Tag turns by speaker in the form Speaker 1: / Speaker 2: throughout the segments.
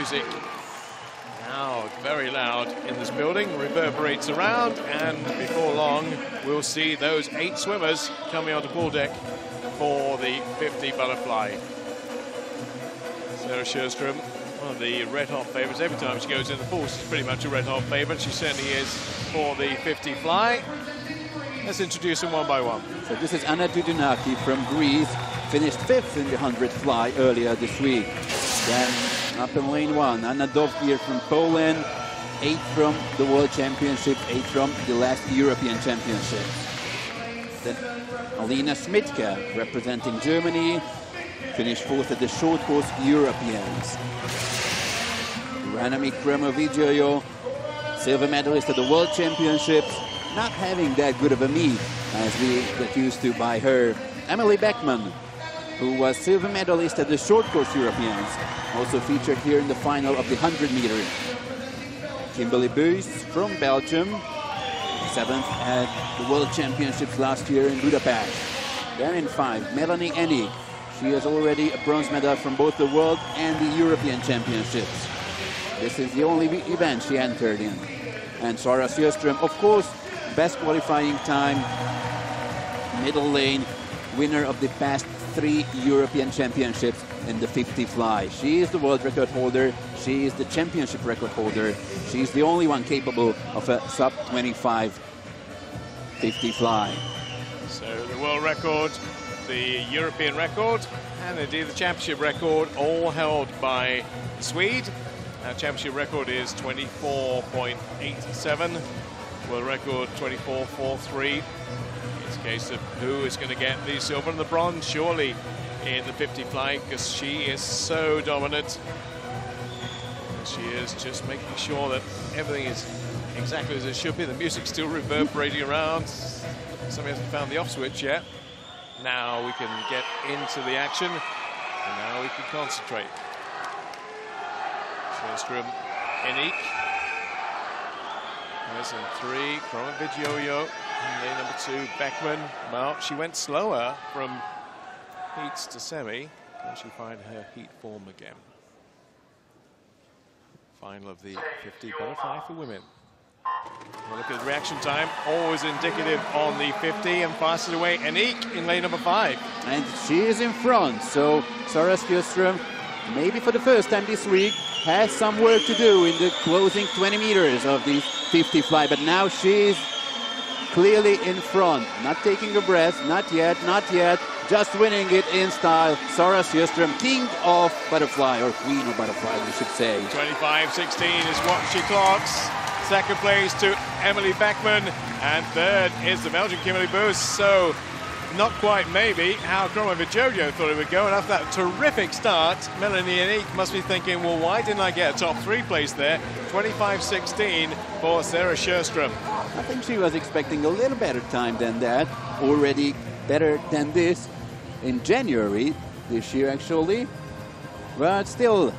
Speaker 1: music, now very loud in this building, reverberates around, and before long we'll see those 8 swimmers coming onto pool deck for the 50 butterfly. Sarah Sjöström, one of the red-hot favourites. Every time she goes in the pool, she's pretty much a red-hot favourite. She certainly is for the 50 fly. Let's introduce them one by one.
Speaker 2: So this is Anna Dudinaki from Greece, finished 5th in the 100 fly earlier this week. Then up in lane 1, Anna Dovgir from Poland, 8th from the World Championships, 8th from the last European Championships. Then Alina Smitka, representing Germany, finished 4th at the short course Europeans. Ranami Kremov-Vidjojo, silver medalist at the World Championships, not having that good of a meet as we get used to by her. Emily Beckman, who was silver medalist at the short course Europeans, also featured here in the final of the 100 meter. Kimberly Buys from Belgium, 7th at the World Championships last year in Budapest. Then in 5, Melanie Enig. She has already a bronze medal from both the World and the European Championships. This is the only event she entered in. And Sarah Sjöström, of course, best qualifying time, middle lane, winner of the past 3 European Championships in the 50 fly. She is the world record holder. She is the championship record holder. She is the only one capable of a sub-25 50 fly.
Speaker 1: So the world record, the European record, and indeed the championship record, all held by Swede. Our championship record is 24.87. World record 24.43. It's a case of who is going to get the silver and the bronze, surely, in the 50 fly, because she is so dominant. She is just making sure that everything is exactly as it should be. The music's still reverberating around. Somebody hasn't found the off switch yet. Now we can get into the action, and now we can concentrate. Sjöström, Enik. There's in 3, Kremov-Vidjojo. Lane number 2, Beckman. Well, she went slower from heats to semi. Can she find her heat form again? Final of the 50 butterfly for women. We'll look at the reaction time, always indicative on the 50, and passes away Enik in lane number 5.
Speaker 2: And she is in front, so Sarah Sjöström, maybe for the first time this week, has some work to do in the closing 20 meters of the 50 fly, but now she's clearly in front, not taking a breath, not yet, just winning it in style. Sarah Sjöström, king of butterfly, or queen of butterfly, we should say.
Speaker 1: 25.16 is what she clocks. Second place to Emily Beckman, and third is the Belgian Kimberly Buys. So, not quite maybe how Kremov-Vidjojo thought it would go, and after that terrific start, Melanie Enik must be thinking, well, why didn't I get a top 3 place there? 25.16 for Sarah Sjöström.
Speaker 2: I think she was expecting a little better time than that, already better than this in January this year, actually. But still,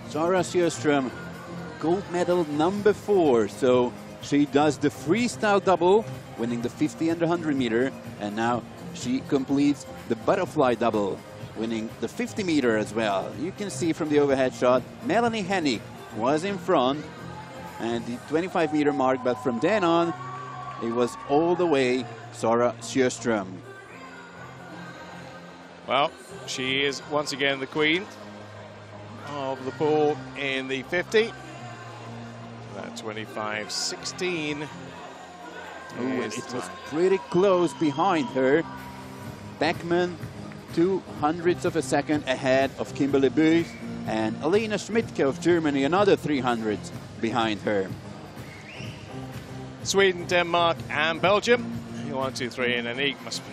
Speaker 2: Sarah Sjöström, gold medal number 4, so she does the freestyle double, winning the 50 and the 100 meter, and now she completes the butterfly double, winning the 50 meter as well. You can see from the overhead shot, Melanie Hennig was in front and the 25 meter mark, but from then on, it was all the way Sarah Sjöström.
Speaker 1: Well, she is once again the queen of the pool in the 50. That 25.16.
Speaker 2: Oh, it was pretty close behind her. Beckman, 0.02 of a second ahead of Kimberly Buys, and Alina Smitka of Germany, another 300 behind her.
Speaker 1: Sweden, Denmark, and Belgium. 1, 2, 3, and Enik must be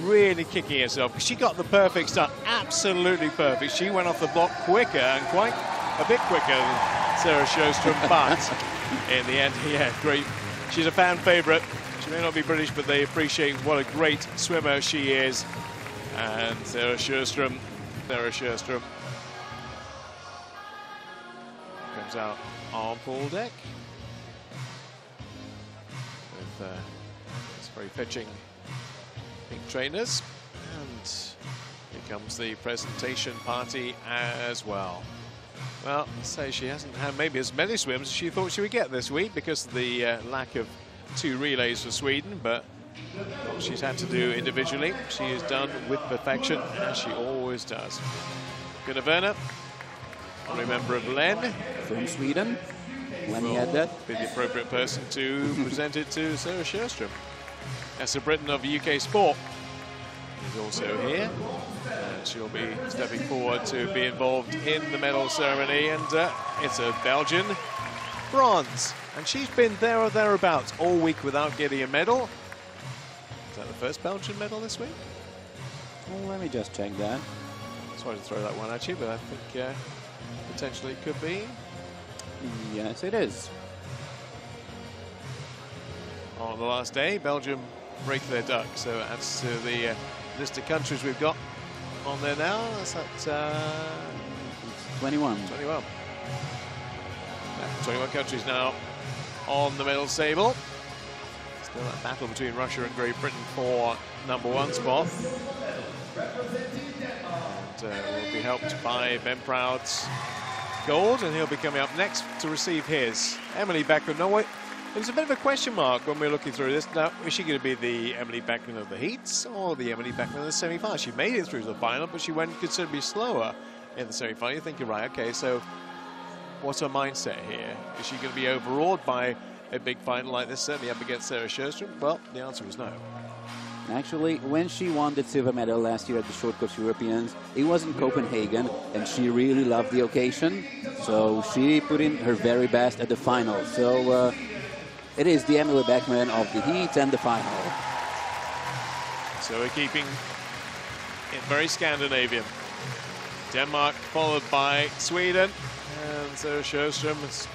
Speaker 1: really kicking herself, because she got the perfect start, absolutely perfect. She went off the block quicker, and quite a bit quicker than Sarah Sjöström, but in the end, yeah, great. She's a fan favorite. She may not be British, but they appreciate what a great swimmer she is. And Sarah Sjöström comes out on pool deck with these very fetching pink trainers and big comes the presentation party as well. Well, let's say she hasn't had maybe as many swims as she thought she would get this week because of the lack of 2 relays for Sweden, but what she's had to do individually, she has done with perfection, as she always does. Gunnar Werner, a member of Len.
Speaker 2: From Sweden, when he had that.
Speaker 1: Be the appropriate person to present it to Sarah Sjöström. As a Briton of UK sport, is also here. And she'll be stepping forward to be involved in the medal ceremony, and it's a Belgian bronze. And she's been there or thereabouts all week without getting a medal. Is that the first Belgian medal this week?
Speaker 2: Well, let me just check that.
Speaker 1: Sorry to throw that one at you, but I think potentially it could be.
Speaker 2: Yes, it is.
Speaker 1: On the last day, Belgium break their duck, so adds to the list of countries we've got on there now. That's at
Speaker 2: 21.
Speaker 1: 21. 21 countries now on the medal table. Still that battle between Russia and Great Britain for #1 spot. And will be helped by Ben Proud's gold, and he'll be coming up next to receive his. Emily Beckman. No, wait. It was a bit of a question mark when we were looking through this. Now, is she going to be the Emily Beckman of the heats or the Emily Beckman of the semi-final? She made it through to the final, but she went considerably slower in the semi-final. You're thinking, right, okay, so what's her mindset here? Is she going to be overawed by a big final like this, certainly up against Sarah Sjöström? Well, the answer was no.
Speaker 2: Actually, when she won the silver medal last year at the Short Course Europeans, it was in Copenhagen, and she really loved the occasion. So she put in her very best at the final. So it is the Emily Beckman of the heat and the final.
Speaker 1: So we're keeping it very Scandinavian. Denmark followed by Sweden, and Sarah Sjöström has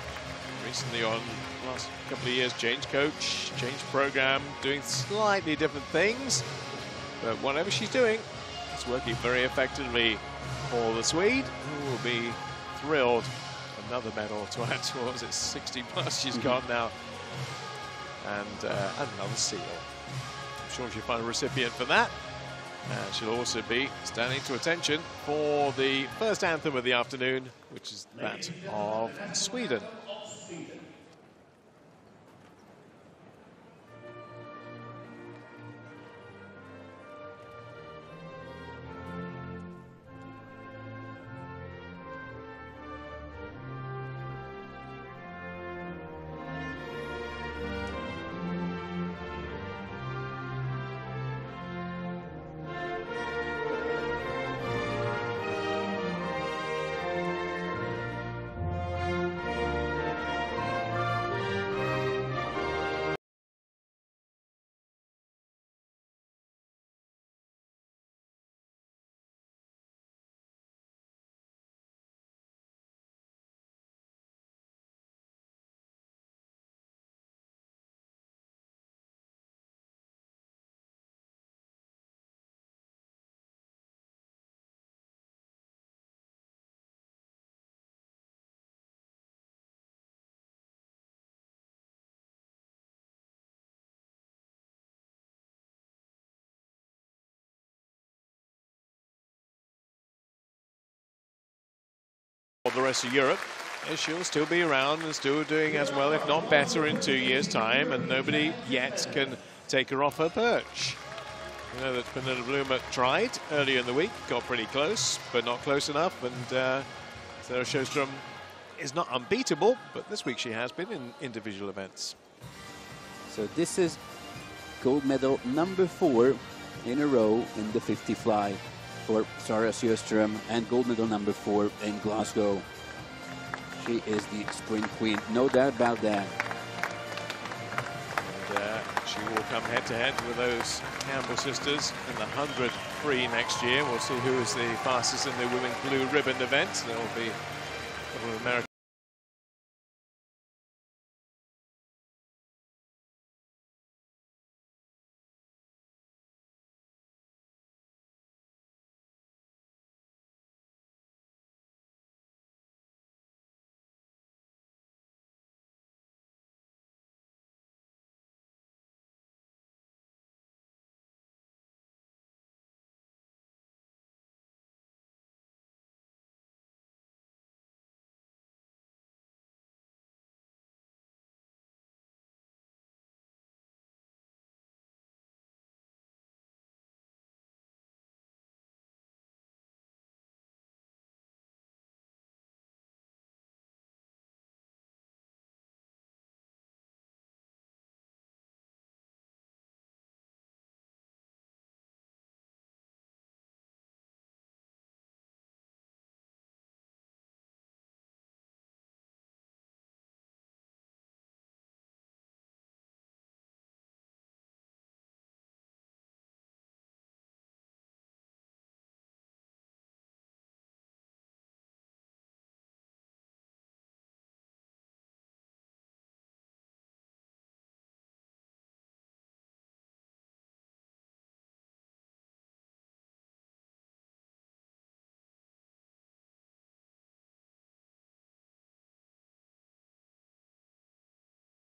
Speaker 1: recently, on the last couple of years, changed coach, changed program, doing slightly different things, but whatever she's doing, it's working very effectively for the Swede, who will be thrilled. Another medal to add to, what was it, 60 plus she's got now, and another seal. I'm sure she'll find a recipient for that. And she'll also be standing to attention for the first anthem of the afternoon, which is that of Sweden. The rest of Europe, she'll still be around and still doing as well, if not better, in 2 years' time, and nobody yet can take her off her perch. You know that Pernilla Bloomer tried earlier in the week, got pretty close, but not close enough, and Sarah Sjöström is not unbeatable, but this week she has been in individual events.
Speaker 2: So this is gold medal #4 in a row in the 50 fly for Sarah Sjöström, and gold medal #4 in Glasgow. She is the sprint queen, no doubt about that.
Speaker 1: And she will come head-to-head with those Campbell sisters in the 100 free next year. We'll see who is the fastest in the women's blue ribbon event. There will be a couple of American